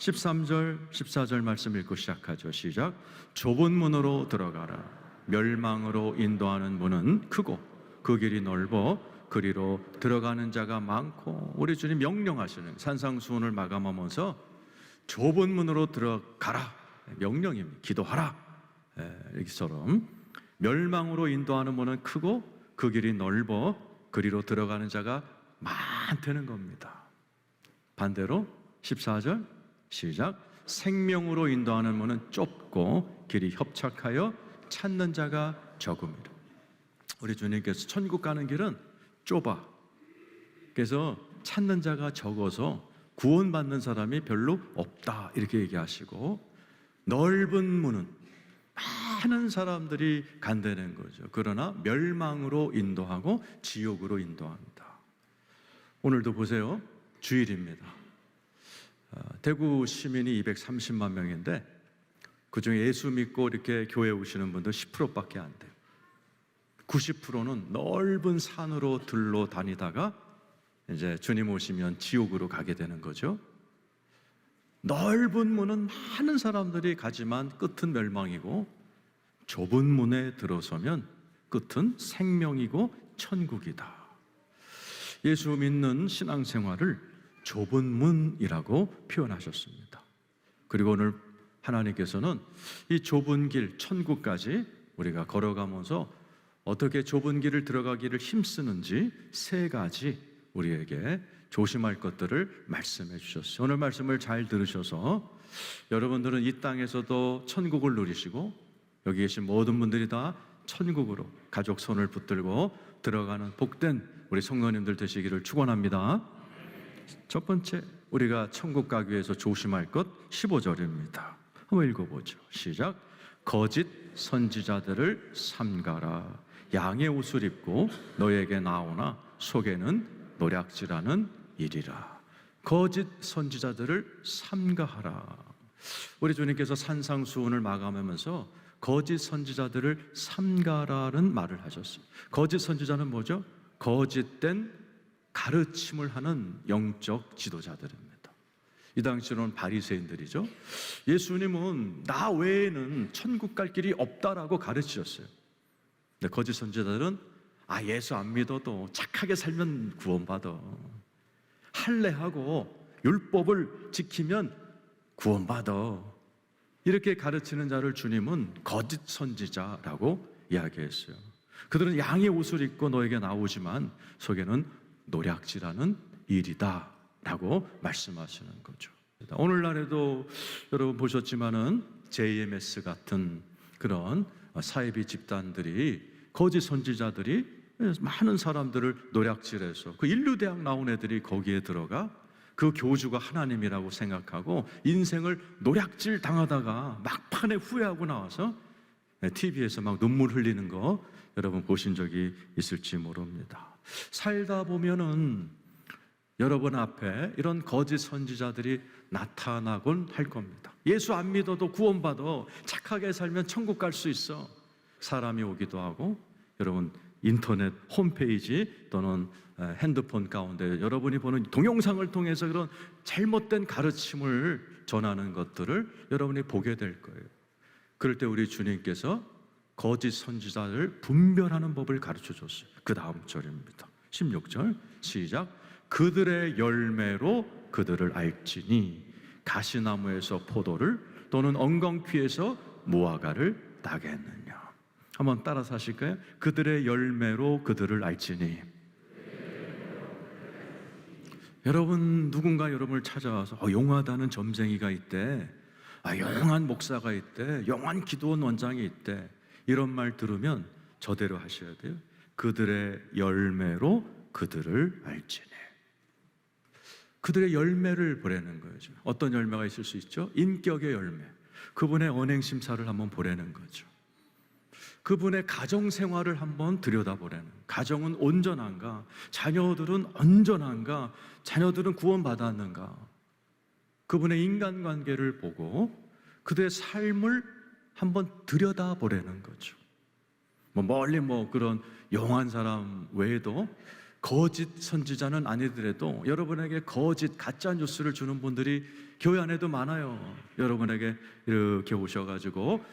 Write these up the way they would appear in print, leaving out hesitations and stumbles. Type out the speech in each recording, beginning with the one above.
13절, 14절 말씀 읽고 시작하죠. 시작. 좁은 문으로 들어가라. 멸망으로 인도하는 문은 크고 그 길이 넓어 그리로 들어가는 자가 많고. 우리 주님 명령하시는 산상수훈을 마감하면서 좁은 문으로 들어가라 명령입니다. 기도하라. 이처럼 멸망으로 인도하는 문은 크고 그 길이 넓어 그리로 들어가는 자가 많다는 겁니다. 반대로 14절 시작. 생명으로 인도하는 문은 좁고 길이 협착하여 찾는 자가 적음이라. 우리 주님께서 천국 가는 길은 좁아. 그래서 찾는 자가 적어서 구원받는 사람이 별로 없다 이렇게 얘기하시고, 넓은 문은 많은 사람들이 간다는 거죠. 그러나 멸망으로 인도하고 지옥으로 인도합니다. 오늘도 보세요. 주일입니다. 대구 시민이 230만 명인데 그중에 예수 믿고 이렇게 교회 오시는 분들 10%밖에 안 돼요. 90%는 넓은 산으로 들러 다니다가 이제 주님 오시면 지옥으로 가게 되는 거죠. 넓은 문은 많은 사람들이 가지만 끝은 멸망이고, 좁은 문에 들어서면 끝은 생명이고 천국이다. 예수 믿는 신앙생활을 좁은 문이라고 표현하셨습니다. 그리고 오늘 하나님께서는 이 좁은 길 천국까지 우리가 걸어가면서 어떻게 좁은 길을 들어가기를 힘쓰는지 세 가지 우리에게 조심할 것들을 말씀해 주셨어요. 오늘 말씀을 잘 들으셔서 여러분들은 이 땅에서도 천국을 누리시고 여기 계신 모든 분들이 다 천국으로 가족 손을 붙들고 들어가는 복된 우리 성도님들 되시기를 축원합니다. 첫 번째, 우리가 천국 가기 위해서 조심할 것 15절입니다. 한번 읽어보죠. 시작. 거짓 선지자들을 삼가라. 양의 옷을 입고 너에게 나오나 속에는 노략질하는 일이라. 거짓 선지자들을 삼가하라. 우리 주님께서 산상수훈을 마감하면서 거짓 선지자들을 삼가라는 말을 하셨어요. 거짓 선지자는 뭐죠? 거짓된 가르침을 하는 영적 지도자들입니다. 이 당시로는 바리새인들이죠. 예수님은 나 외에는 천국 갈 길이 없다라고 가르치셨어요. 근데 거짓 선지자들은 예수 안 믿어도 착하게 살면 구원받아, 할례하고 율법을 지키면 구원받아, 이렇게 가르치는 자를 주님은 거짓 선지자라고 이야기했어요. 그들은 양의 옷을 입고 너에게 나오지만 속에는 노략질하는 일이다 라고 말씀하시는 거죠. 오늘날에도 여러분 보셨지만은 JMS 같은 그런 사이비 집단들이, 거짓 선지자들이 많은 사람들을 노략질해서 그 인류대학 나온 애들이 거기에 들어가 그 교주가 하나님이라고 생각하고 인생을 노략질 당하다가 막판에 후회하고 나와서 TV에서 막 눈물 흘리는 거 여러분 보신 적이 있을지 모릅니다. 살다 보면은 여러분 앞에 이런 거짓 선지자들이 나타나곤 할 겁니다. 예수 안 믿어도 구원받아, 착하게 살면 천국 갈 수 있어. 사람이 오기도 하고, 여러분 인터넷 홈페이지 또는 핸드폰 가운데 여러분이 보는 동영상을 통해서 그런 잘못된 가르침을 전하는 것들을 여러분이 보게 될 거예요. 그럴 때 우리 주님께서 거짓 선지자를 분별하는 법을 가르쳐 줬어요. 그 다음 절입니다. 16절 시작. 그들의 열매로 그들을 알지니 가시나무에서 포도를 또는 엉겅퀴에서 무화과를 따겠느냐. 한번 따라서 하실까요? 그들의 열매로 그들을 알지니. 여러분, 누군가 여러분을 찾아와서 용하다는 점쟁이가 있대, 용한 목사가 있대, 용한 기도원 원장이 있대, 이런 말 들으면 저대로 하셔야 돼요. 그들의 열매로 그들을 알지니. 그들의 열매를 보라는 거죠. 어떤 열매가 있을 수 있죠? 인격의 열매. 그분의 언행심사를 한번 보라는 거죠. 그분의 가정생활을 한번 들여다보라는, 가정은 온전한가? 자녀들은 온전한가? 자녀들은 구원받았는가? 그분의 인간관계를 보고 그들의 삶을 한번 들여다보라는 거죠. 멀리 그런 용한 사람 외에도 거짓 선지자는 아니더라도 여러분에게 거짓 가짜 뉴스를 주는 분들이 교회 안에도 많아요. 여러분에게 이렇게 오셔가지고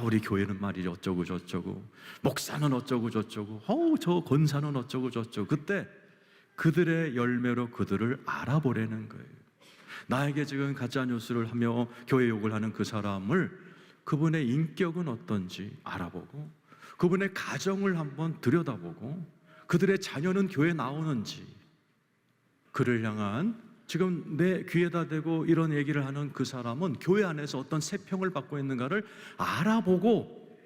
우리 교회는 말이죠 어쩌고 저쩌고, 목사는 어쩌고 저쩌고, 저 권사는 어쩌고 저쩌고. 그때 그들의 열매로 그들을 알아보라는 거예요. 나에게 지금 가짜 뉴스를 하며 교회 욕을 하는 그 사람을, 그분의 인격은 어떤지 알아보고, 그분의 가정을 한번 들여다보고, 그들의 자녀는 교회에 나오는지, 그를 향한 지금 내 귀에다 대고 이런 얘기를 하는 그 사람은 교회 안에서 어떤 세평을 받고 있는가를 알아보고,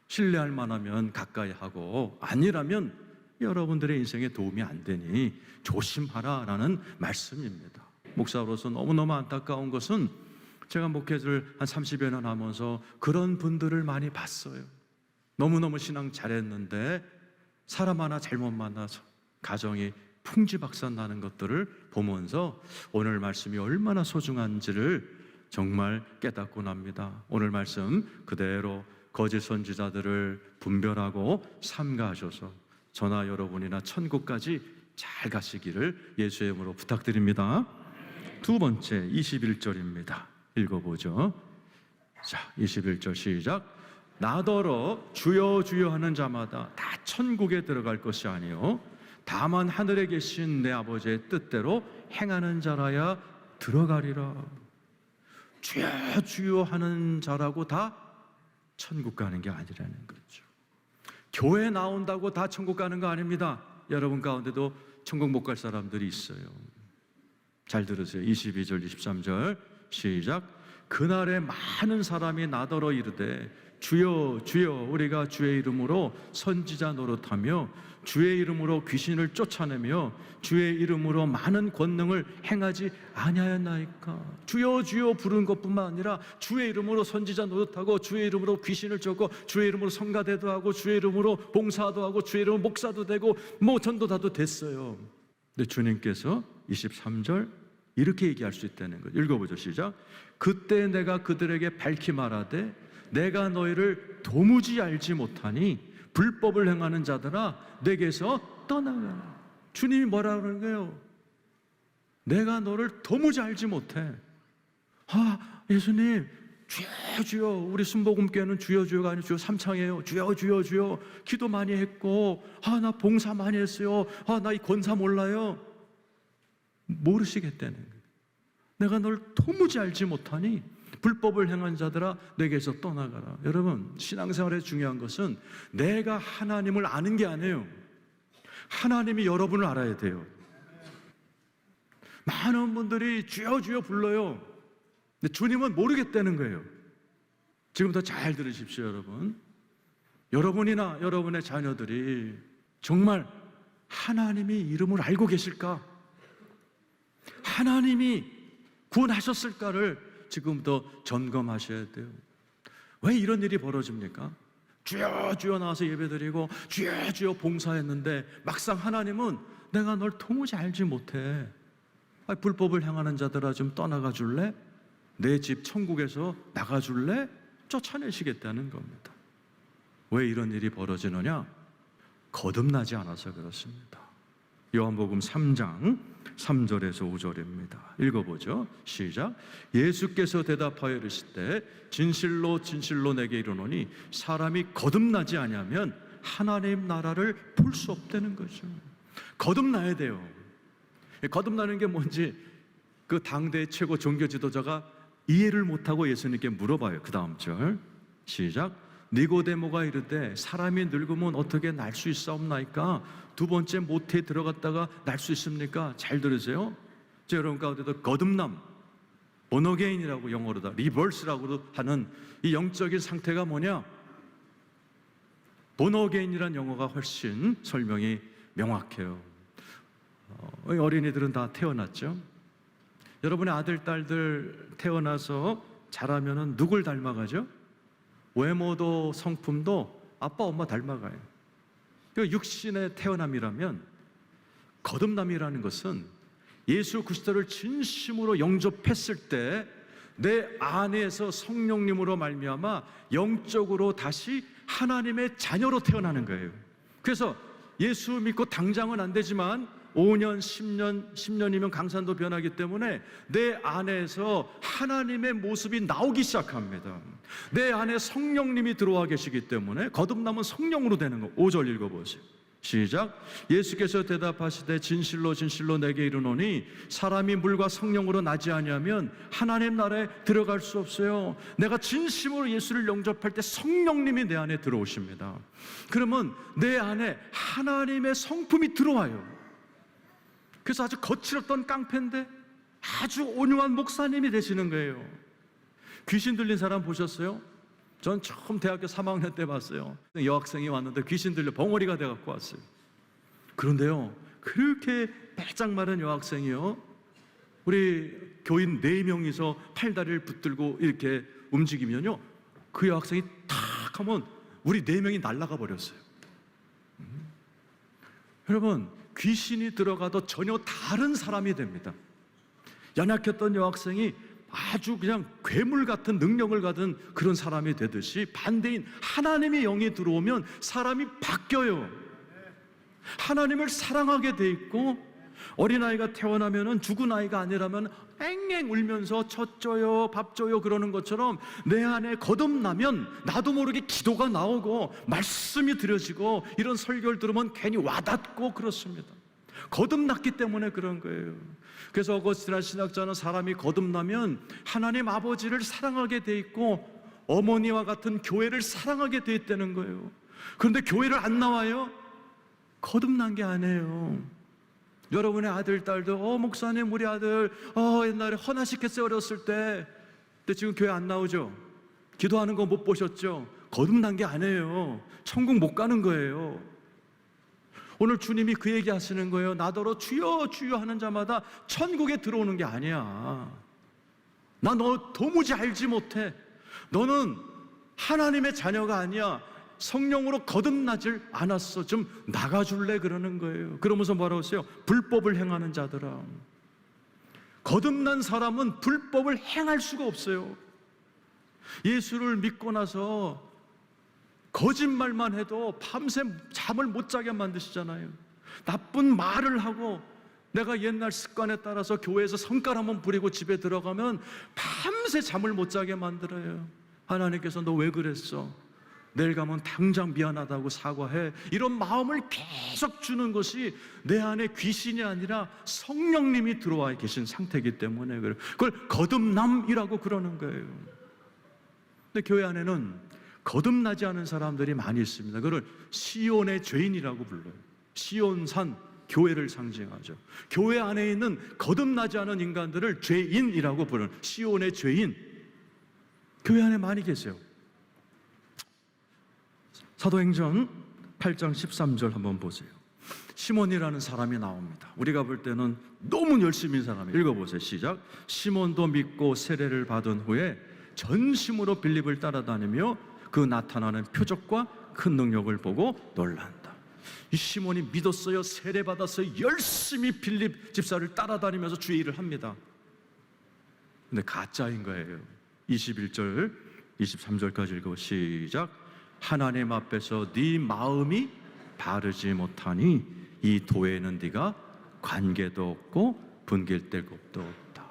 신뢰할 만하면 가까이 하고, 아니라면 여러분들의 인생에 도움이 안 되니 조심하라라는 말씀입니다. 목사로서 너무너무 안타까운 것은 제가 목회를 한 30여 년 하면서 그런 분들을 많이 봤어요. 너무너무 신앙 잘했는데 사람 하나 잘못 만나서 가정이 풍지박산 나는 것들을 보면서 오늘 말씀이 얼마나 소중한지를 정말 깨닫곤 합니다. 오늘 말씀 그대로 거짓 선지자들을 분별하고 삼가하셔서 저나 여러분이나 천국까지 잘 가시기를 예수의 이름으로 부탁드립니다. 두 번째 21절입니다. 읽어보죠. 자, 21절 시작. 나더러 주여 주여 하는 자마다 다 천국에 들어갈 것이 아니요 다만 하늘에 계신 내 아버지의 뜻대로 행하는 자라야 들어가리라. 주여 주여 하는 자라고 다 천국 가는 게 아니라는 거죠. 교회 나온다고 다 천국 가는 거 아닙니다. 여러분 가운데도 천국 못 갈 사람들이 있어요. 잘 들으세요. 22절 23절 시작. 그날에 많은 사람이 나더러 이르되 주여 주여 우리가 주의 이름으로 선지자 노릇하며 주의 이름으로 귀신을 쫓아내며 주의 이름으로 많은 권능을 행하지 아니하였나이까. 주여 주여 부르는 것뿐만 아니라 주의 이름으로 선지자 노릇하고 주의 이름으로 귀신을 쫓고 주의 이름으로 성가대도 하고 주의 이름으로 봉사도 하고 주의 이름으로 목사도 되고 뭐 전도다도 됐어요. 근데 주님께서 23절 이렇게 얘기할 수 있다는 거예요. 읽어보죠. 시작. 그때 내가 그들에게 밝히 말하되 내가 너희를 도무지 알지 못하니 불법을 행하는 자들아 내게서 떠나가라. 주님이 뭐라 그러는 거예요? 내가 너를 도무지 알지 못해. 예수님 주여 주여, 우리 순복음교회는 주여 주여가 아니라 주여 삼창이에요. 주여 주여 주여 기도 많이 했고, 나 봉사 많이 했어요. 나 이 권사 몰라요. 모르시겠다는 거예요. 내가 널 도무지 알지 못하니 불법을 행한 자들아 내게서 떠나가라. 여러분, 신앙생활에 중요한 것은 내가 하나님을 아는 게 아니에요. 하나님이 여러분을 알아야 돼요. 많은 분들이 주여 주여 불러요. 근데 주님은 모르겠다는 거예요. 지금부터 잘 들으십시오, 여러분. 여러분이나 여러분의 자녀들이 정말 하나님이 이름을 알고 계실까? 하나님이 구원하셨을까를 지금부터 점검하셔야 돼요. 왜 이런 일이 벌어집니까? 주여 주여 나와서 예배드리고 주여 주여 봉사했는데 막상 하나님은 내가 널 도무지 알지 못해. 불법을 행하는 자들아 좀 떠나가 줄래? 내 집 천국에서 나가 줄래? 쫓아내시겠다는 겁니다. 왜 이런 일이 벌어지느냐? 거듭나지 않아서 그렇습니다. 요한복음 3장 3절에서 5절입니다. 읽어보죠. 시작. 예수께서 대답하여 이르시되 진실로 진실로 내게 이르노니 사람이 거듭나지 아니하면 하나님 나라를 볼 수 없다는 거죠. 거듭나야 돼요. 거듭나는 게 뭔지 그 당대 최고 종교 지도자가 이해를 못하고 예수님께 물어봐요. 그 다음 절 시작. 니고데모가 이르되 사람이 늙으면 어떻게 날 수 있사옵나이까? 두 번째 모태에 들어갔다가 날 수 있습니까? 잘 들으세요. 여러분 가운데도 거듭남, 본어게인이라고 영어로다 리버스라고 하는 이 영적인 상태가 뭐냐? 본어게인이란 영어가 훨씬 설명이 명확해요. 어린이들은 다 태어났죠. 여러분의 아들, 딸들 태어나서 자라면은 누굴 닮아가죠? 외모도 성품도 아빠, 엄마 닮아가요. 육신의 태어남이라면 거듭남이라는 것은 예수 그리스도를 진심으로 영접했을 때 내 안에서 성령님으로 말미암아 영적으로 다시 하나님의 자녀로 태어나는 거예요. 그래서 예수 믿고 당장은 안 되지만 5년, 10년, 10년이면 강산도 변하기 때문에 내 안에서 하나님의 모습이 나오기 시작합니다. 내 안에 성령님이 들어와 계시기 때문에 거듭남은 성령으로 되는 거. 5절 읽어보세요. 시작. 예수께서 대답하시되 진실로 진실로 내게 이르노니 사람이 물과 성령으로 나지 아니하면 하나님 나라에 들어갈 수 없어요. 내가 진심으로 예수를 영접할 때 성령님이 내 안에 들어오십니다. 그러면 내 안에 하나님의 성품이 들어와요. 그래서 아주 거칠었던 깡패인데 아주 온유한 목사님이 되시는 거예요. 귀신 들린 사람 보셨어요? 전 처음 대학교 3학년 때 봤어요. 여학생이 왔는데 귀신 들려 벙어리가 돼갖고 왔어요. 그런데요, 그렇게 빼짝 마른 여학생이요, 우리 교인 4명이서 팔다리를 붙들고 이렇게 움직이면요, 그 여학생이 탁 하면 우리 4명이 날아가 버렸어요. 여러분, 귀신이 들어가도 전혀 다른 사람이 됩니다. 연약했던 여학생이 아주 그냥 괴물 같은 능력을 가진 그런 사람이 되듯이 반대인 하나님의 영이 들어오면 사람이 바뀌어요. 하나님을 사랑하게 돼 있고, 어린아이가 태어나면 죽은 아이가 아니라면 앵앵 울면서 젖 줘요, 밥 줘요 그러는 것처럼 내 안에 거듭나면 나도 모르게 기도가 나오고 말씀이 드려지고 이런 설교를 들으면 괜히 와닿고 그렇습니다. 거듭났기 때문에 그런 거예요. 그래서 어거스티나 신학자는 사람이 거듭나면 하나님 아버지를 사랑하게 돼 있고 어머니와 같은 교회를 사랑하게 돼 있다는 거예요. 그런데 교회를 안 나와요? 거듭난 게 아니에요. 여러분의 아들, 딸도 목사님 우리 아들 옛날에 헌화시켰어요 어렸을 때. 근데 지금 교회 안 나오죠? 기도하는 거 못 보셨죠? 거듭난 게 아니에요. 천국 못 가는 거예요. 오늘 주님이 그 얘기 하시는 거예요. 나더러 주여 주여 하는 자마다 천국에 들어오는 게 아니야. 나 너 도무지 알지 못해. 너는 하나님의 자녀가 아니야. 성령으로 거듭나질 않았어. 좀 나가줄래? 그러는 거예요. 그러면서 뭐라고 했어요? 불법을 행하는 자들아. 거듭난 사람은 불법을 행할 수가 없어요. 예수를 믿고 나서 거짓말만 해도 밤새 잠을 못 자게 만드시잖아요. 나쁜 말을 하고 내가 옛날 습관에 따라서 교회에서 성깔 한번 부리고 집에 들어가면 밤새 잠을 못 자게 만들어요. 하나님께서 너 왜 그랬어? 내일 가면 당장 미안하다고 사과해. 이런 마음을 계속 주는 것이 내 안에 귀신이 아니라 성령님이 들어와 계신 상태이기 때문에 그걸 거듭남이라고 그러는 거예요. 근데 교회 안에는 거듭나지 않은 사람들이 많이 있습니다. 그걸 시온의 죄인이라고 불러요. 시온산, 교회를 상징하죠. 교회 안에 있는 거듭나지 않은 인간들을 죄인이라고 부르는 시온의 죄인, 교회 안에 많이 계세요. 사도행전 8장 13절 한번 보세요. 시몬이라는 사람이 나옵니다. 우리가 볼 때는 너무 열심히 사람이에요. 읽어보세요. 시작. 시몬도 믿고 세례를 받은 후에 전심으로 빌립을 따라다니며 그 나타나는 표적과 큰 능력을 보고 놀란다. 이 시몬이 믿었어요. 세례 받았어요. 열심히 빌립 집사를 따라다니면서 주의 일을 합니다. 근데 가짜인 거예요. 21절 23절까지 읽어 시작. 하나님 앞에서 네 마음이 바르지 못하니 이 도에는 네가 관계도 없고 분길될 것도 없다.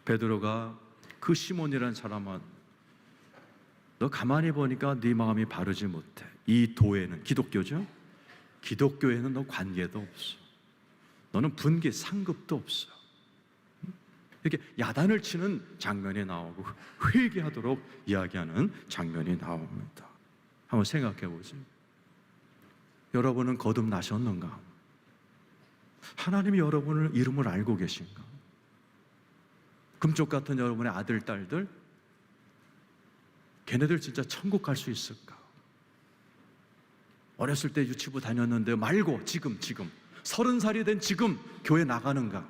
베드로가 그 시몬이라는 사람은 너 가만히 보니까 네 마음이 바르지 못해. 이 도에는, 기독교죠? 기독교에는 너 관계도 없어. 너는 분기 상급도 없어. 이렇게 야단을 치는 장면이 나오고 회개하도록 이야기하는 장면이 나옵니다. 한번 생각해 보세요. 여러분은 거듭나셨는가? 하나님이 여러분을 이름을 알고 계신가? 금쪽 같은 여러분의 아들, 딸들, 걔네들 진짜 천국 갈 수 있을까? 어렸을 때 유치부 다녔는데 말고 지금 30살이 된 지금 교회 나가는가?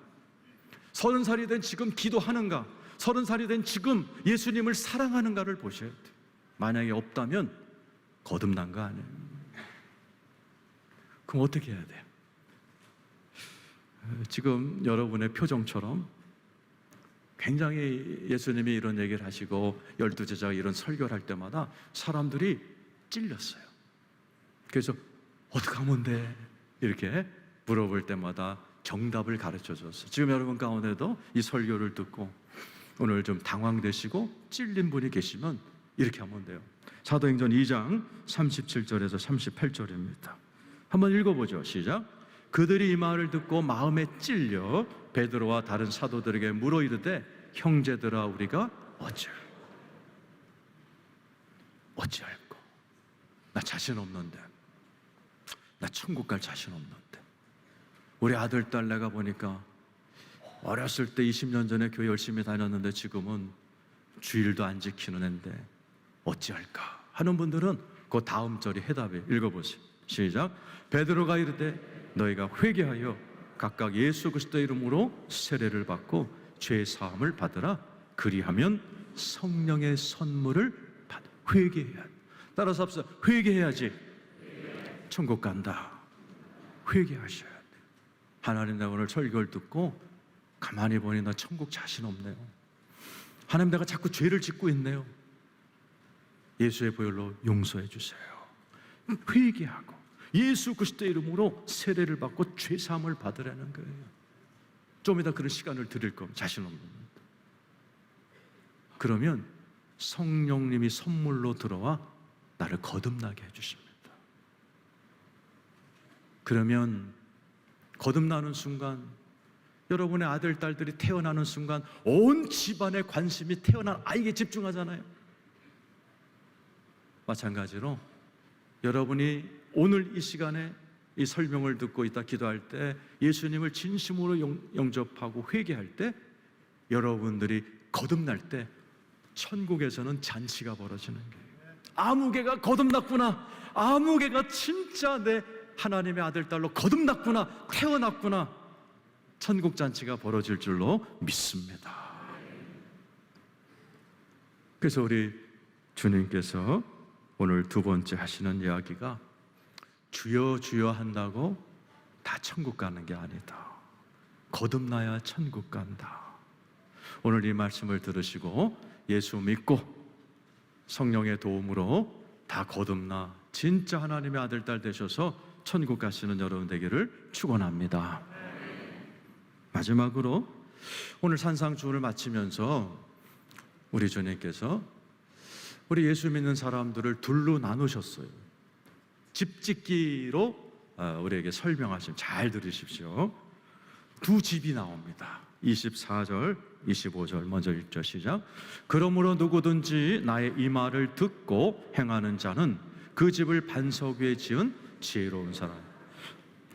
30살이 된 지금 기도하는가? 30살이 된 지금 예수님을 사랑하는가를 보셔야 돼요. 만약에 없다면 거듭난 거 아니에요. 그럼 어떻게 해야 돼요? 지금 여러분의 표정처럼 굉장히 예수님이 이런 얘기를 하시고 12제자가 이런 설교를 할 때마다 사람들이 찔렸어요. 그래서 어떡하면 돼? 이렇게 물어볼 때마다 정답을 가르쳐 줬어요. 지금 여러분 가운데도 이 설교를 듣고 오늘 좀 당황되시고 찔린 분이 계시면 이렇게 하면 돼요. 사도행전 2장 37절에서 38절입니다. 한번 읽어보죠. 시작. 그들이 이 말을 듣고 마음에 찔려 베드로와 다른 사도들에게 물어 이르되 형제들아 우리가 어찌할꼬? 나 자신 없는데, 나 천국 갈 자신 없는데, 우리 아들 딸 내가 보니까 어렸을 때 20년 전에 교회 열심히 다녔는데 지금은 주일도 안 지키는 앤데 어찌할까 하는 분들은 그 다음 절이 해답이에요. 읽어보세요. 시작. 베드로가 이르되 너희가 회개하여 각각 예수 그리스도의 이름으로 세례를 받고 죄 사함을 받으라. 그리하면 성령의 선물을 받아. 회개해야 돼. 따라서 합시다. 회개해야지 천국 간다. 회개하셔야 돼. 하나님, 내가 오늘 설교를 듣고 가만히 보니 나 천국 자신 없네요. 하나님, 내가 자꾸 죄를 짓고 있네요. 예수의 보혈로 용서해 주세요. 회개하고 예수 그리스도의 이름으로 세례를 받고 죄 사함을 받으라는 거예요. 좀 이따 그런 시간을 드릴 겁니다. 자신 없는. 그러면 성령님이 선물로 들어와 나를 거듭나게 해주십니다. 그러면 거듭나는 순간, 여러분의 아들, 딸들이 태어나는 순간 온 집안의 관심이 태어난 아이에게 집중하잖아요. 마찬가지로 여러분이 오늘 이 시간에 이 설명을 듣고 있다 기도할 때 예수님을 진심으로 영접하고 회개할 때, 여러분들이 거듭날 때 천국에서는 잔치가 벌어지는 거예요. 아무개가 거듭났구나, 아무개가 진짜 내 하나님의 아들, 딸로 거듭났구나, 태어났구나, 천국 잔치가 벌어질 줄로 믿습니다. 그래서 우리 주님께서 오늘 두 번째 하시는 이야기가 주여 주여 한다고 다 천국 가는 게 아니다. 거듭나야 천국 간다. 오늘 이 말씀을 들으시고 예수 믿고 성령의 도움으로 다 거듭나 진짜 하나님의 아들, 딸 되셔서 천국 가시는 여러분 되기를 축원합니다. 마지막으로 오늘 산상주를 마치면서 우리 주님께서 우리 예수 믿는 사람들을 둘로 나누셨어요. 집짓기로 우리에게 설명하시면 잘 들으십시오. 두 집이 나옵니다. 24절, 25절 먼저 읽죠. 시작. 그러므로 누구든지 나의 이 말을 듣고 행하는 자는 그 집을 반석 위에 지은 지혜로운 사람.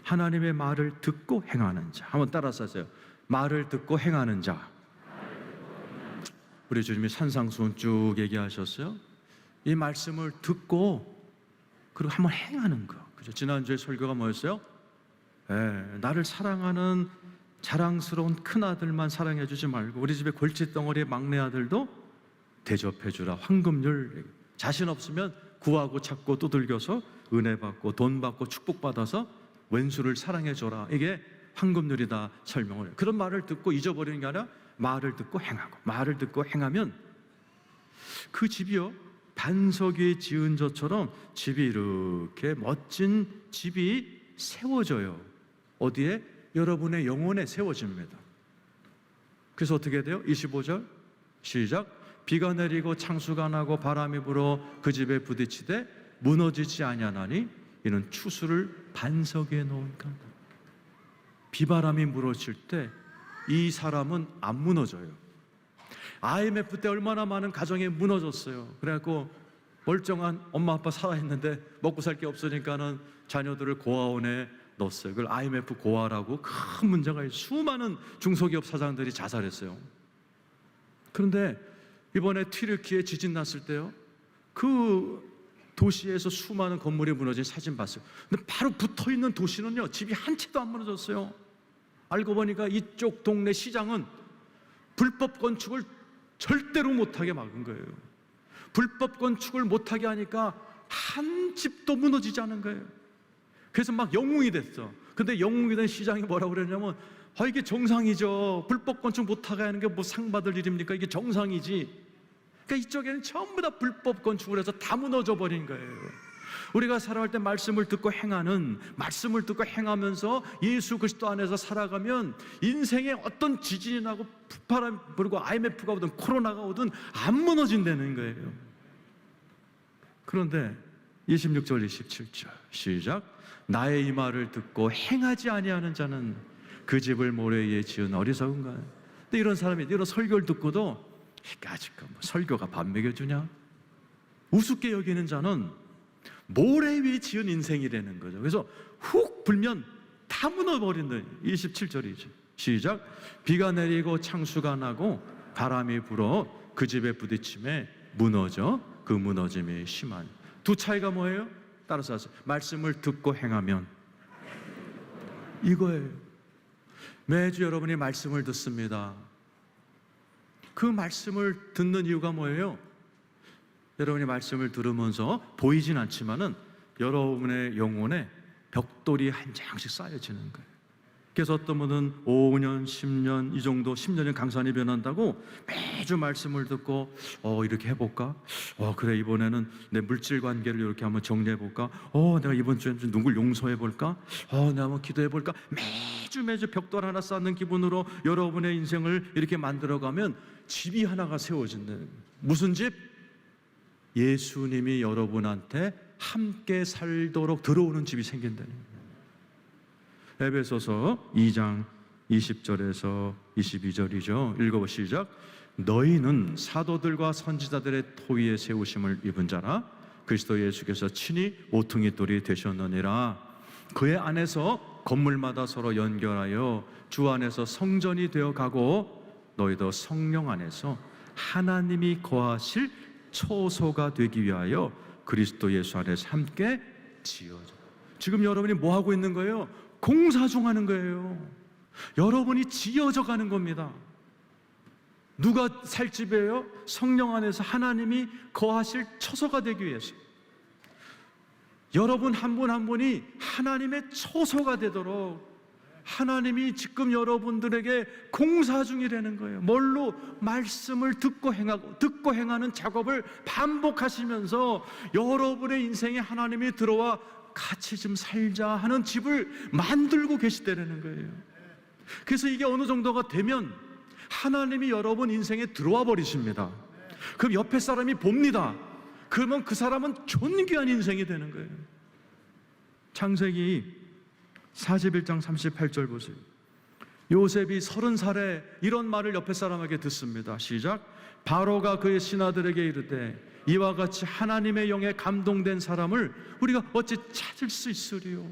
하나님의 말을 듣고 행하는 자. 한번 따라서 하세요. 말을 듣고 행하는 자. 우리 주님이 산상수훈 쭉 얘기하셨어요. 이 말씀을 듣고 그리고 한번 행하는 거. 그죠? 지난주에 설교가 뭐였어요? 나를 사랑하는 자랑스러운 큰아들만 사랑해 주지 말고 우리 집에 골칫덩어리의 막내 아들도 대접해 주라. 황금률. 자신 없으면 구하고 찾고 두들겨서 은혜 받고 돈 받고 축복 받아서 왼수를 사랑해 줘라. 이게 황금률이다 설명을 해요. 그런 말을 듣고 잊어버리는 게 아니라 말을 듣고 행하고, 말을 듣고 행하면 그 집이요 반석 위에 지은 저처럼 집이 이렇게 멋진 집이 세워져요. 어디에? 여러분의 영혼에 세워집니다. 그래서 어떻게 돼요? 25절 시작. 비가 내리고 창수가 나고 바람이 불어 그 집에 부딪히되 무너지지 아니하나니 이는 추수를 반석 위에 놓으니까. 비바람이 불어칠 때 이 사람은 안 무너져요. IMF 때 얼마나 많은 가정이 무너졌어요. 그래갖고 멀쩡한 엄마 아빠 살아있는데 먹고 살 게 없으니까는 자녀들을 고아원에 넣었어요. 그걸 IMF 고아라고 큰 문제가 있어요. 수많은 중소기업 사장들이 자살했어요. 그런데 이번에 튀르키예 지진 났을 때요, 그 도시에서 수많은 건물이 무너진 사진 봤어요. 근데 바로 붙어있는 도시는요 집이 한 채도 안 무너졌어요. 알고 보니까 이쪽 동네 시장은 불법 건축을 절대로 못하게 막은 거예요. 불법 건축을 못하게 하니까 한 집도 무너지지 않은 거예요. 그래서 막 영웅이 됐어. 근데 영웅이 된 시장이 뭐라고 그랬냐면, 이게 정상이죠. 불법 건축 못하게 하는 게 뭐 상 받을 일입니까? 이게 정상이지. 그러니까 이쪽에는 전부 다 불법 건축을 해서 다 무너져 버린 거예요. 우리가 살아갈 때 말씀을 듣고 행하는, 말씀을 듣고 행하면서 예수 그리스도 안에서 살아가면 인생에 어떤 지진이 나고 바람 불고 IMF가 오든 코로나가 오든 안 무너진다는 거예요. 그런데 26절 27절 시작. 나의 이 말을 듣고 행하지 아니하는 자는 그 집을 모래 위에 지은 어리석은가. 근데 이런 사람이 이런 설교를 듣고도 아직까 뭐 설교가 밥 먹여주냐, 우습게 여기는 자는 모래 위에 지은 인생이라는 거죠. 그래서 훅 불면 다 무너버린다. 27절이죠. 시작. 비가 내리고 창수가 나고 바람이 불어 그 집에 부딪힘에 무너져 그 무너짐이 심한. 두 차이가 뭐예요? 따라서 하세요. 말씀을 듣고 행하면 이거예요. 매주 여러분이 말씀을 듣습니다. 그 말씀을 듣는 이유가 뭐예요? 여러분이 말씀을 들으면서 보이진 않지만은 여러분의 영혼에 벽돌이 한 장씩 쌓여지는 거예요. 그래서 어떤 분은 5년, 10년 이 정도 10년이 강산이 변한다고 매주 말씀을 듣고 이렇게 해볼까? 그래 이번에는 내 물질 관계를 이렇게 한번 정리해볼까? 내가 이번 주에는 누굴 용서해볼까? 내가 한번 기도해볼까? 매주 벽돌 하나 쌓는 기분으로 여러분의 인생을 이렇게 만들어가면 집이 하나가 세워진다는. 무슨 집? 예수님이 여러분한테 함께 살도록 들어오는 집이 생긴다는 거예요. 에베소서 2장 20절에서 22절이죠. 읽어보시죠. 시작. 너희는 사도들과 선지자들의 토위에 세우심을 입은 자라. 그리스도 예수께서 친히 모퉁이 돌이 되셨느니라. 그의 안에서 건물마다 서로 연결하여 주 안에서 성전이 되어 가고 너희도 성령 안에서 하나님이 거하실 초소가 되기 위하여 그리스도 예수 안에서 함께 지어져. 지금 여러분이 뭐 하고 있는 거예요? 공사 중 하는 거예요. 여러분이 지어져 가는 겁니다. 누가 살 집이에요? 성령 안에서 하나님이 거하실 처소가 되기 위해서. 여러분 한 분 한 분이 하나님의 처소가 되도록 하나님이 지금 여러분들에게 공사 중이라는 거예요. 뭘로? 말씀을 듣고 행하고 듣고 행하는 작업을 반복하시면서 여러분의 인생에 하나님이 들어와 같이 좀 살자 하는 집을 만들고 계시다는 거예요. 그래서 이게 어느 정도가 되면 하나님이 여러분 인생에 들어와 버리십니다. 그럼 옆에 사람이 봅니다. 그러면 그 사람은 존귀한 인생이 되는 거예요. 창세기 41장 38절 보세요. 요셉이 30살에 이런 말을 옆에 사람에게 듣습니다. 시작. 바로가 그의 신하들에게 이르되 이와 같이 하나님의 영에 감동된 사람을 우리가 어찌 찾을 수 있으리요.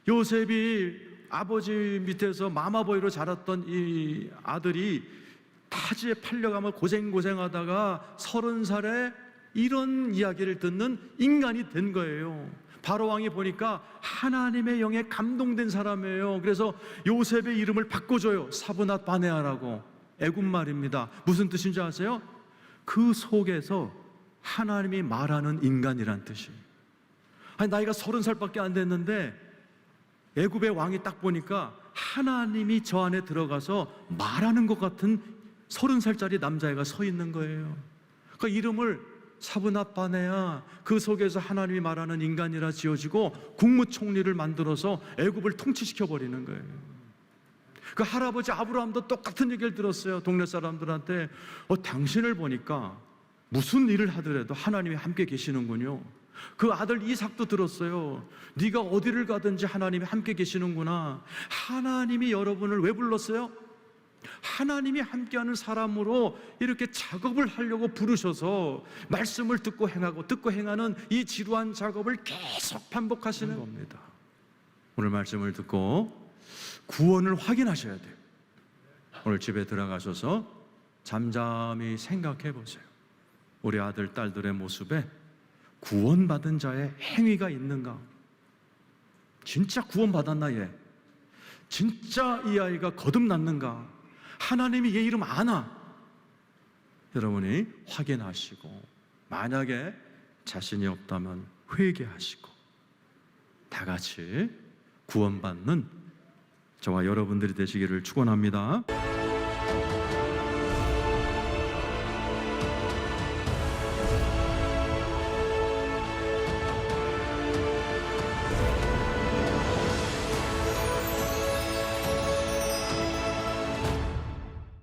요셉이 아버지 밑에서 마마보이로 자랐던 이 아들이 타지에 팔려가며 고생하다가 30살에 이런 이야기를 듣는 인간이 된 거예요. 바로왕이 보니까 하나님의 영에 감동된 사람이에요. 그래서 요셉의 이름을 바꿔줘요. 사브낫 바네아라고. 애굽 말입니다. 무슨 뜻인지 아세요? 그 속에서 하나님이 말하는 인간이란 뜻이에요. 아니, 나이가 30살밖에 안 됐는데 애굽의 왕이 딱 보니까 하나님이 저 안에 들어가서 말하는 것 같은 30살짜리 남자애가 서 있는 거예요. 그 이름을 사브낫 바네아, 그 속에서 하나님이 말하는 인간이라 지어지고 국무총리를 만들어서 애굽을 통치시켜 버리는 거예요. 그 할아버지 아브라함도 똑같은 얘기를 들었어요. 동네 사람들한테 당신을 보니까 무슨 일을 하더라도 하나님이 함께 계시는군요. 그 아들 이삭도 들었어요. 네가 어디를 가든지 하나님이 함께 계시는구나. 하나님이 여러분을 왜 불렀어요? 하나님이 함께하는 사람으로 이렇게 작업을 하려고 부르셔서 말씀을 듣고 행하고 듣고 행하는 이 지루한 작업을 계속 반복하시는 겁니다. 오늘 말씀을 듣고 구원을 확인하셔야 돼요. 오늘 집에 들어가셔서 잠잠히 생각해 보세요. 우리 아들, 딸들의 모습에 구원받은 자의 행위가 있는가? 진짜 구원받았나 얘? 진짜 이 아이가 거듭났는가? 하나님이 얘 이름 아나? 여러분이 확인하시고 만약에 자신이 없다면 회개하시고 다 같이 구원받는 저와 여러분들이 되시기를 축원합니다.